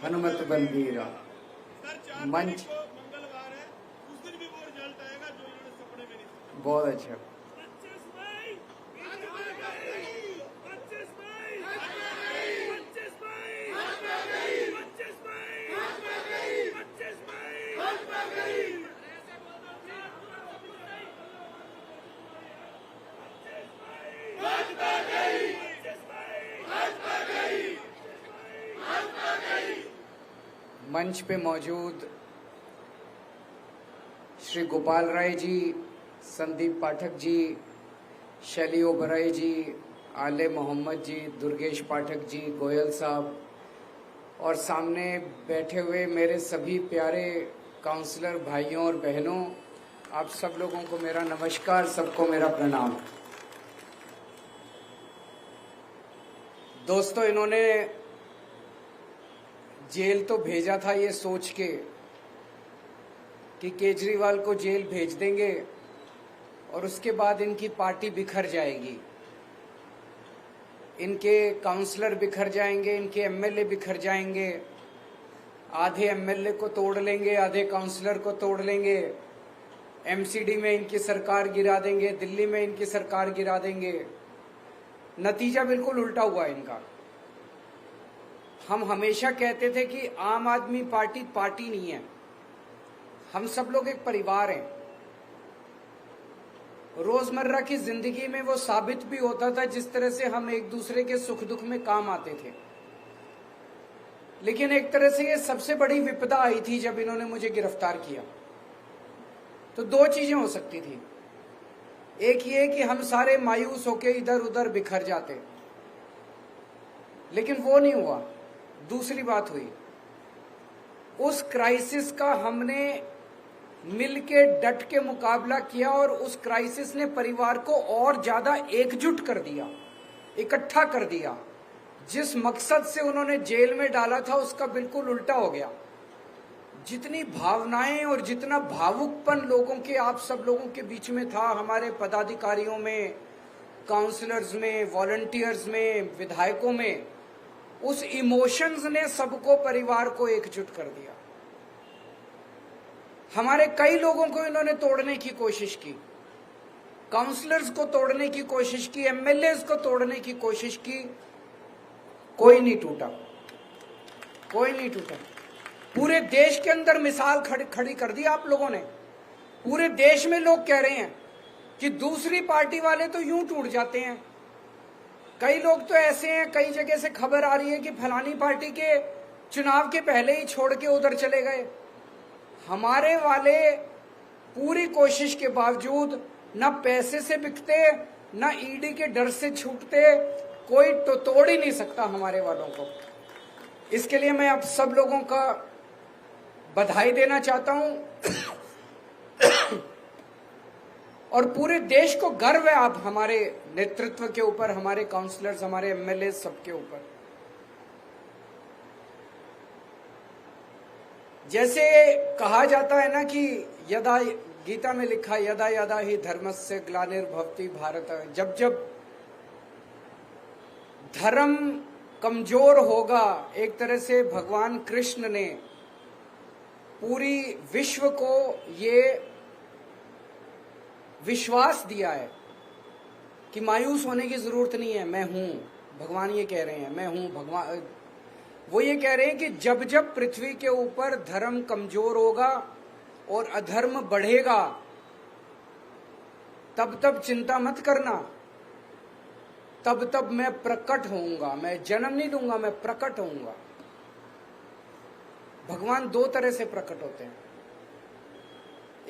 हनुमत बलबीरा मंच मंगलवार है, उस दिन भी वो रिजल्ट आएगा जो इन्होंने सपने में नहीं। बहुत अच्छा। मंच पे मौजूद श्री गोपाल राय जी, संदीप पाठक जी, शैली ओबराय जी, आले मोहम्मद जी, दुर्गेश पाठक जी, गोयल साहब और सामने बैठे हुए मेरे सभी प्यारे काउंसलर भाइयों और बहनों, आप सब लोगों को मेरा नमस्कार, सबको मेरा प्रणाम। दोस्तों, इन्होंने जेल तो भेजा था ये सोच के कि केजरीवाल को जेल भेज देंगे और उसके बाद इनकी पार्टी बिखर जाएगी, इनके काउंसलर बिखर जाएंगे, इनके एमएलए बिखर जाएंगे, आधे एमएलए को तोड़ लेंगे, आधे काउंसलर को तोड़ लेंगे, एमसीडी में इनकी सरकार गिरा देंगे, दिल्ली में इनकी सरकार गिरा देंगे। नतीजा बिल्कुल उल्टा हुआ इनका। हम हमेशा कहते थे कि आम आदमी पार्टी पार्टी नहीं है, हम सब लोग एक परिवार हैं। रोजमर्रा की जिंदगी में वो साबित भी होता था, जिस तरह से हम एक दूसरे के सुख दुख में काम आते थे। लेकिन एक तरह से ये सबसे बड़ी विपदा आई थी जब इन्होंने मुझे गिरफ्तार किया। तो दो चीजें हो सकती थी, एक ये कि हम सारे मायूस होके इधर उधर बिखर जाते, लेकिन वो नहीं हुआ। दूसरी बात हुई, उस क्राइसिस का हमने मिलके डट के मुकाबला किया और उस क्राइसिस ने परिवार को और ज्यादा एकजुट कर दिया, इकट्ठा कर दिया। जिस मकसद से उन्होंने जेल में डाला था उसका बिल्कुल उल्टा हो गया। जितनी भावनाएं और जितना भावुकपन लोगों के, आप सब लोगों के बीच में था, हमारे पदाधिकारियों में, काउंसलर्स में, वॉलंटियर्स में, विधायकों में, उस इमोशंस ने सबको, परिवार को एकजुट कर दिया। हमारे कई लोगों को इन्होंने तोड़ने की कोशिश की, काउंसलर्स को तोड़ने की कोशिश की, एमएलए को तोड़ने की कोशिश की, कोई नहीं टूटा, कोई नहीं टूटा। पूरे देश के अंदर मिसाल खड़ी कर दी आप लोगों ने। पूरे देश में लोग कह रहे हैं कि दूसरी पार्टी वाले तो यूं टूट जाते हैं। कई लोग तो ऐसे हैं, कई जगह से खबर आ रही है कि फलानी पार्टी के चुनाव के पहले ही छोड़ के उधर चले गए। हमारे वाले पूरी कोशिश के बावजूद न पैसे से बिकते, न ईडी के डर से छूटते, कोई तो तोड़ ही नहीं सकता हमारे वालों को। इसके लिए मैं आप सब लोगों का बधाई देना चाहता हूं और पूरे देश को गर्व है आप हमारे नेतृत्व के ऊपर, हमारे काउंसलर्स, हमारे एमएलए, सबके ऊपर। जैसे कहा जाता है ना कि यदा, गीता में लिखा, यदा यदा ही धर्मस्य ग्लानिर्भवति भारत। जब जब धर्म कमजोर होगा, एक तरह से भगवान कृष्ण ने पूरी विश्व को ये विश्वास दिया है कि मायूस होने की जरूरत नहीं है, मैं हूं। भगवान ये कह रहे हैं, मैं हूं भगवान। वो ये कह रहे हैं कि जब जब पृथ्वी के ऊपर धर्म कमजोर होगा और अधर्म बढ़ेगा, तब तब चिंता मत करना, तब तब मैं प्रकट होऊंगा। मैं जन्म नहीं दूंगा, मैं प्रकट होऊंगा। भगवान दो तरह से प्रकट होते हैं।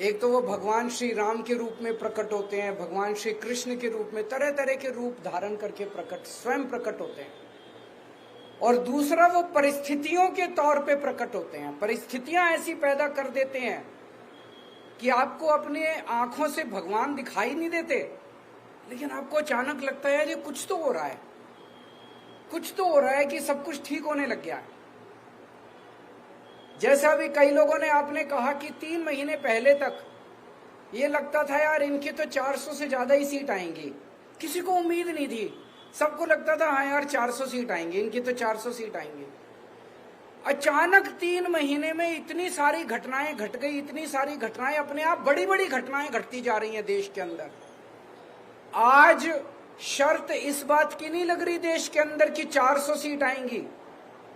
एक तो वो भगवान श्री राम के रूप में प्रकट होते हैं, भगवान श्री कृष्ण के रूप में, तरह तरह के रूप धारण करके स्वयं प्रकट होते हैं। और दूसरा वो परिस्थितियों के तौर पे प्रकट होते हैं। परिस्थितियां ऐसी पैदा कर देते हैं कि आपको अपने आंखों से भगवान दिखाई नहीं देते, लेकिन आपको अचानक लगता है ये कुछ तो हो रहा है, कुछ तो हो रहा है कि सब कुछ ठीक होने लग गया है। जैसा अभी कई लोगों ने आपने कहा कि 3 महीने पहले तक ये लगता था यार इनकी तो 400 से ज्यादा ही सीट आएंगी, किसी को उम्मीद नहीं थी, सबको लगता था हाँ यार 400 सीट आएंगी, इनकी तो 400 सीट आएंगी। अचानक 3 महीने में इतनी सारी घटनाएं घट गई, इतनी सारी घटनाएं, अपने आप बड़ी बड़ी घटनाएं घटती जा रही हैं देश के अंदर। आज शर्त इस बात की नहीं लग रही देश के अंदर कि 400 सीट आएंगी,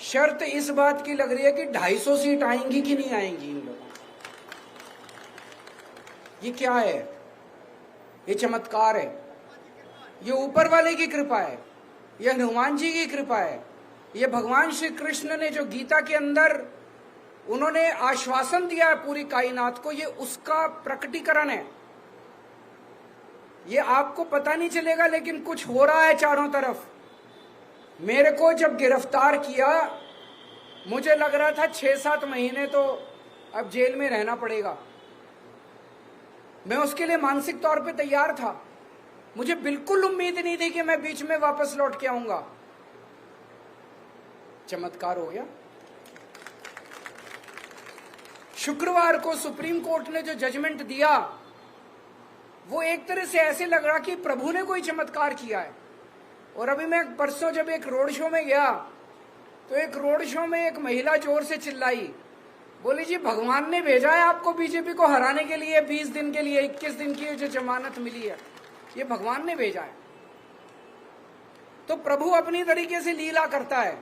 शर्त इस बात की लग रही है कि 250 सीट आएंगी कि नहीं आएंगी इन लोगों। ये क्या है? ये चमत्कार है, ये ऊपर वाले की कृपा है, ये हनुमान जी की कृपा है, ये भगवान श्री कृष्ण ने जो गीता के अंदर उन्होंने आश्वासन दिया है पूरी कायनात को, ये उसका प्रकटीकरण है। ये आपको पता नहीं चलेगा लेकिन कुछ हो रहा है चारों तरफ। मेरे को जब गिरफ्तार किया मुझे लग रहा था 6-7 महीने तो अब जेल में रहना पड़ेगा। मैं उसके लिए मानसिक तौर पे तैयार था, मुझे बिल्कुल उम्मीद नहीं थी कि मैं बीच में वापस लौट के आऊंगा। चमत्कार हो गया। शुक्रवार को सुप्रीम कोर्ट ने जो जजमेंट दिया वो एक तरह से ऐसे लग रहा कि प्रभु ने कोई चमत्कार किया है। और अभी मैं परसों जब एक रोड शो में गया तो एक रोड शो में एक महिला जोर से चिल्लाई, बोली जी भगवान ने भेजा है आपको बीजेपी को हराने के लिए, 20 दिन के लिए, 21 दिन की जो जमानत मिली है ये भगवान ने भेजा है। तो प्रभु अपनी तरीके से लीला करता है,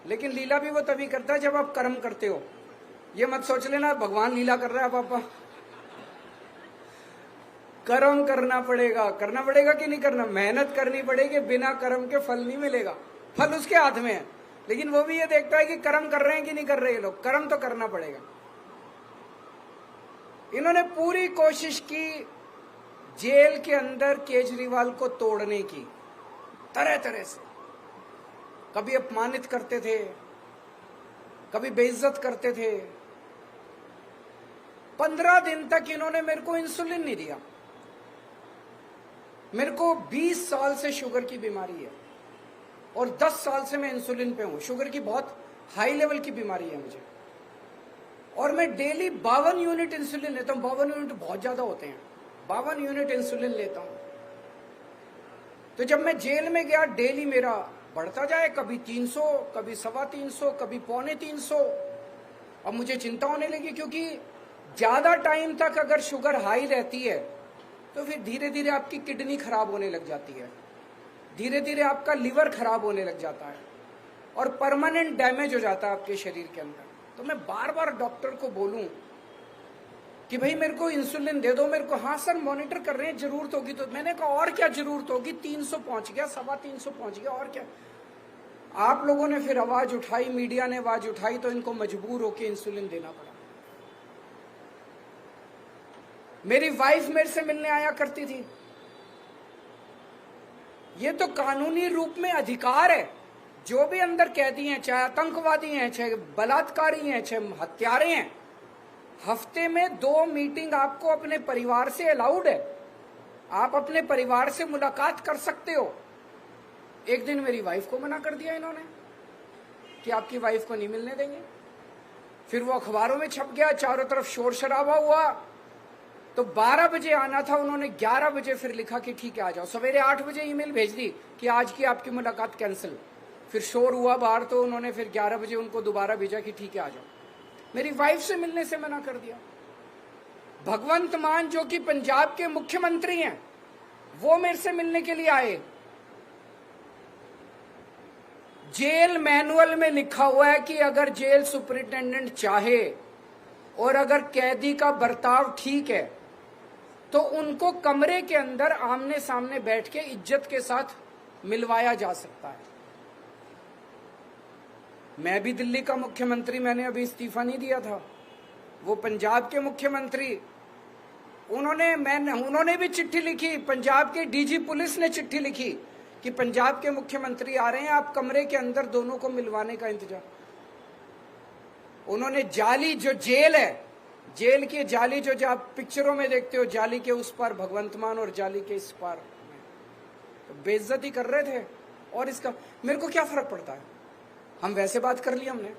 लेकिन लीला भी वो तभी करता है जब आप कर्म करते हो। ये मत सोच लेना भगवान लीला कर रहा है पापा, कर्म करना पड़ेगा कि नहीं करना, मेहनत करनी पड़ेगी, बिना कर्म के फल नहीं मिलेगा, फल उसके हाथ में है। लेकिन वो भी ये देखता है कि कर्म कर रहे हैं कि नहीं कर रहे हैं लोग, कर्म तो करना पड़ेगा। इन्होंने पूरी कोशिश की जेल के अंदर केजरीवाल को तोड़ने की, तरह तरह से। कभी अपमानित करते थे, कभी बेइज्जत करते थे। 15 दिन तक इन्होंने मेरे को इंसुलिन नहीं दिया। मेरे को 20 साल से शुगर की बीमारी है और 10 साल से मैं इंसुलिन पे हूं। शुगर की बहुत हाई लेवल की बीमारी है मुझे, और मैं डेली 52 यूनिट इंसुलिन लेता हूं। 52 यूनिट बहुत ज्यादा होते हैं, 52 यूनिट इंसुलिन लेता हूं। तो जब मैं जेल में गया डेली मेरा बढ़ता जाए, कभी 300, कभी 325, कभी 350। अब मुझे चिंता होने लगी, क्योंकि ज्यादा टाइम तक अगर शुगर हाई रहती है तो फिर धीरे धीरे आपकी किडनी खराब होने लग जाती है, धीरे धीरे आपका लिवर खराब होने लग जाता है और परमानेंट डैमेज हो जाता है आपके शरीर के अंदर। तो मैं बार बार डॉक्टर को बोलूं कि भाई मेरे को इंसुलिन दे दो, मेरे को, हाँ सर मॉनिटर कर रहे हैं, जरूरत होगी तो। मैंने कहा और क्या जरूरत होगी, 300 पहुंच गया, 325 पहुंच गया, और क्या। आप लोगों ने फिर आवाज उठाई, मीडिया ने आवाज उठाई, तो इनको मजबूर होकर इंसुलिन देना पड़ा। मेरी वाइफ मेरे से मिलने आया करती थी। ये तो कानूनी रूप में अधिकार है। जो भी अंदर कैदी हैं, चाहे आतंकवादी हैं, चाहे बलात्कारी हैं, चाहे हत्यारे हैं, हफ्ते में 2 मीटिंग आपको अपने परिवार से अलाउड है। आप अपने परिवार से मुलाकात कर सकते हो। एक दिन मेरी वाइफ को मना कर दिया इन्होंने कि आपकी वाइफ को नहीं मिलने देंगे। फिर वो अखबारों में छप गया, चारों तरफ शोर शराबा हुआ। तो 12 बजे आना था, उन्होंने 11 बजे फिर लिखा कि ठीक है आ जाओ। सवेरे 8 बजे ईमेल भेज दी कि आज की आपकी मुलाकात कैंसिल। फिर शोर हुआ बाहर, तो उन्होंने फिर 11 बजे उनको दोबारा भेजा कि ठीक है आ जाओ। मेरी वाइफ से मिलने से मना कर दिया। भगवंत मान जो कि पंजाब के मुख्यमंत्री हैं, वो मेरे से मिलने के लिए आए। जेल मैनुअल में लिखा हुआ है कि अगर जेल सुपरिटेंडेंट चाहे और अगर कैदी का बर्ताव ठीक है तो उनको कमरे के अंदर आमने सामने बैठ के इज्जत के साथ मिलवाया जा सकता है। मैं भी दिल्ली का मुख्यमंत्री, मैंने अभी इस्तीफा नहीं दिया था। वो पंजाब के मुख्यमंत्री, उन्होंने भी चिट्ठी लिखी। पंजाब के डीजी पुलिस ने चिट्ठी लिखी कि पंजाब के मुख्यमंत्री आ रहे हैं, आप कमरे के अंदर दोनों को मिलवाने का इंतजाम। उन्होंने जाली जो जेल है, जेल की जाली जो आप पिक्चरों में देखते हो, जाली के उस पार भगवंत मान और जाली के इस पार, तो बेइज्जती कर रहे थे। और इसका मेरे को क्या फर्क पड़ता है, हम वैसे बात कर ली हमने।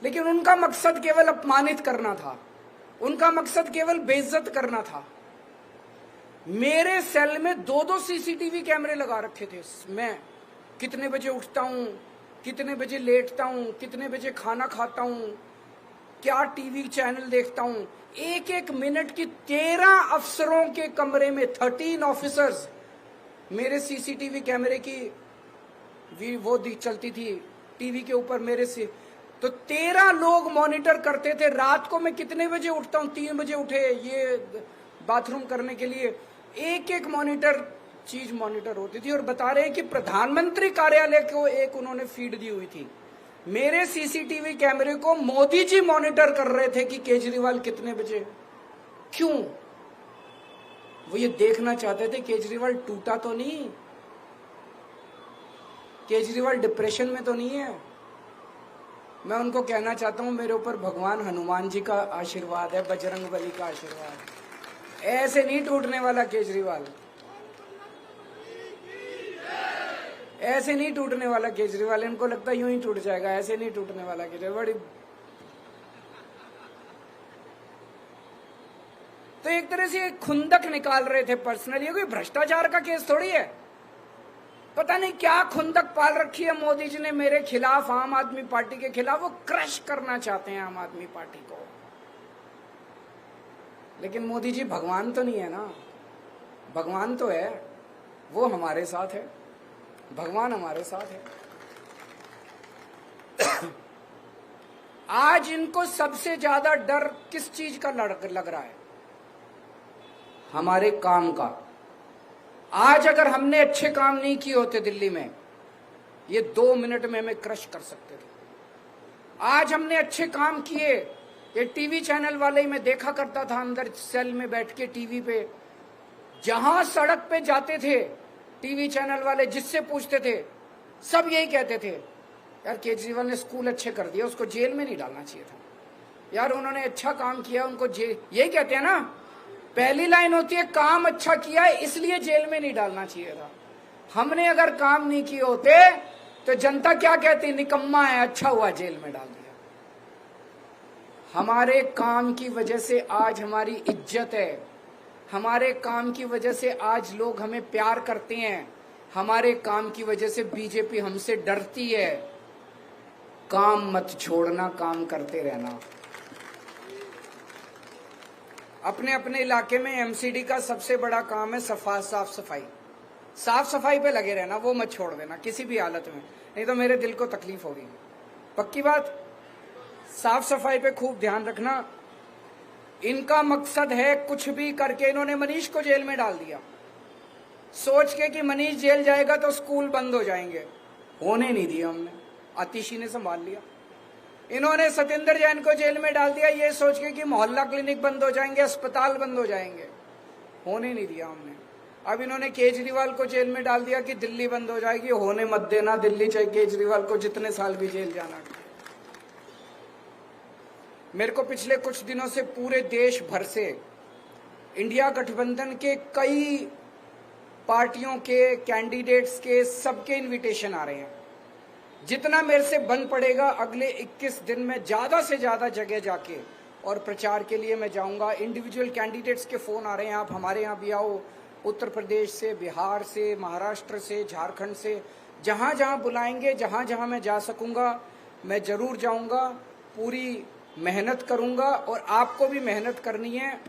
लेकिन उनका मकसद केवल अपमानित करना था, उनका मकसद केवल बेइज्जत करना था। मेरे सेल में 2-2 सीसीटीवी कैमरे लगा रखे थे। मैं कितने बजे उठता हूं, कितने बजे लेटता हूं, कितने बजे खाना खाता हूं, क्या टीवी चैनल देखता हूं, एक एक मिनट की 13 अफसरों के कमरे में 13 ऑफिसर्स मेरे सीसीटीवी कैमरे की वो चलती थी टीवी के ऊपर मेरे से, तो 13 लोग मॉनिटर करते थे। रात को मैं कितने बजे उठता हूं, 3 बजे उठे ये बाथरूम करने के लिए, एक एक चीज मॉनिटर होती थी। और बता रहे हैं कि प्रधानमंत्री कार्यालय को एक उन्होंने फीड दी हुई थी, मेरे सीसीटीवी कैमरे को मोदी जी मॉनिटर कर रहे थे कि केजरीवाल कितने बजे। क्यों? वो ये देखना चाहते थे केजरीवाल टूटा तो नहीं, केजरीवाल डिप्रेशन में तो नहीं है। मैं उनको कहना चाहता हूं मेरे ऊपर भगवान हनुमान जी का आशीर्वाद है, बजरंग बली का आशीर्वाद। ऐसे नहीं टूटने वाला केजरीवाल, ऐसे नहीं टूटने वाला केजरीवाल। इनको लगता है यूं ही टूट जाएगा, ऐसे नहीं टूटने वाला केजरीवाल। तो एक तरह से खुंदक निकाल रहे थे पर्सनली, कोई भ्रष्टाचार का केस थोड़ी है। पता नहीं क्या खुंदक पाल रखी है मोदी जी ने मेरे खिलाफ, आम आदमी पार्टी के खिलाफ। वो क्रश करना चाहते हैं आम आदमी पार्टी को। लेकिन मोदी जी भगवान तो नहीं है ना, भगवान तो है, वो हमारे साथ है, भगवान हमारे साथ है। आज इनको सबसे ज्यादा डर किस चीज का लग रहा है? हमारे काम का। आज अगर हमने अच्छे काम नहीं किए होते दिल्ली में, ये 2 मिनट में हमें क्रश कर सकते थे। आज हमने अच्छे काम किए, ये टीवी चैनल वाले ही मैं देखा करता था अंदर सेल में बैठ के टीवी पे, जहां सड़क पे जाते थे टीवी चैनल वाले, जिससे पूछते थे सब यही कहते थे, यार केजरीवाल ने स्कूल अच्छे कर दिया, उसको जेल में नहीं डालना चाहिए था, यार उन्होंने अच्छा काम किया, उनको जेल, यही कहते हैं ना। पहली लाइन होती है काम अच्छा किया है इसलिए जेल में नहीं डालना चाहिए था। हमने अगर काम नहीं किए होते तो जनता क्या कहती, निकम्मा है, अच्छा हुआ जेल में डाल दिया। हमारे काम की वजह से आज हमारी इज्जत है, हमारे काम की वजह से आज लोग हमें प्यार करते हैं, हमारे काम की वजह से बीजेपी हमसे डरती है। काम मत छोड़ना, काम करते रहना। अपने अपने इलाके में एमसीडी का सबसे बड़ा काम है साफ सफाई। साफ सफाई पे लगे रहना, वो मत छोड़ देना किसी भी हालत में, नहीं तो मेरे दिल को तकलीफ होगी। पक्की बात, साफ सफाई पे खूब ध्यान रखना। इनका मकसद है कुछ भी करके, इन्होंने मनीष को जेल में डाल दिया सोच के कि मनीष जेल जाएगा तो स्कूल बंद हो जाएंगे, होने नहीं दिया हमने, आतिशी ने संभाल लिया। इन्होंने सत्येंद्र जैन को जेल में डाल दिया ये सोच के कि मोहल्ला क्लिनिक बंद हो जाएंगे, अस्पताल बंद हो जाएंगे, होने नहीं दिया हमने। अब इन्होंने केजरीवाल को जेल में डाल दिया कि दिल्ली बंद हो जाएगी, होने मत देना दिल्ली, चाहे केजरीवाल को जितने साल भी जेल जाना। मेरे को पिछले कुछ दिनों से पूरे देश भर से इंडिया गठबंधन के कई पार्टियों के कैंडिडेट्स के सबके इनविटेशन आ रहे हैं। जितना मेरे से बन पड़ेगा अगले 21 दिन में ज्यादा से ज्यादा जगह जाके और प्रचार के लिए मैं जाऊंगा। इंडिविजुअल कैंडिडेट्स के फोन आ रहे हैं, आप हमारे यहाँ भी आओ, उत्तर प्रदेश से, बिहार से, महाराष्ट्र से, झारखंड से, जहां जहां बुलाएंगे, जहां जहां मैं जा सकूंगा मैं जरूर जाऊंगा, पूरी मेहनत करूंगा। और आपको भी मेहनत करनी है।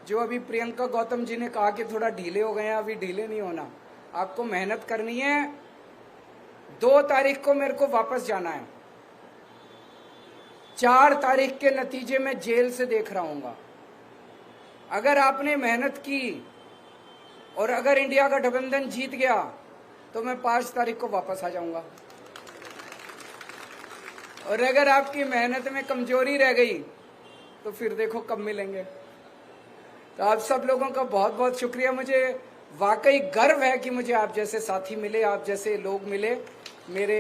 जो अभी प्रियंका गौतम जी ने कहा कि थोड़ा ढीले हो गए हैं, अभी ढीले नहीं होना, आपको मेहनत करनी है। 2 तारीख को मेरे को वापस जाना है, 4 तारीख के नतीजे में जेल से देख रहा हूंगा। अगर आपने मेहनत की और अगर इंडिया गठबंधन जीत गया तो मैं 5 तारीख को वापस आ जाऊंगा। और अगर आपकी मेहनत में कमजोरी रह गई तो फिर देखो कब मिलेंगे। तो आप सब लोगों का बहुत बहुत शुक्रिया। मुझे वाकई गर्व है कि मुझे आप जैसे साथी मिले, आप जैसे लोग मिले। मेरे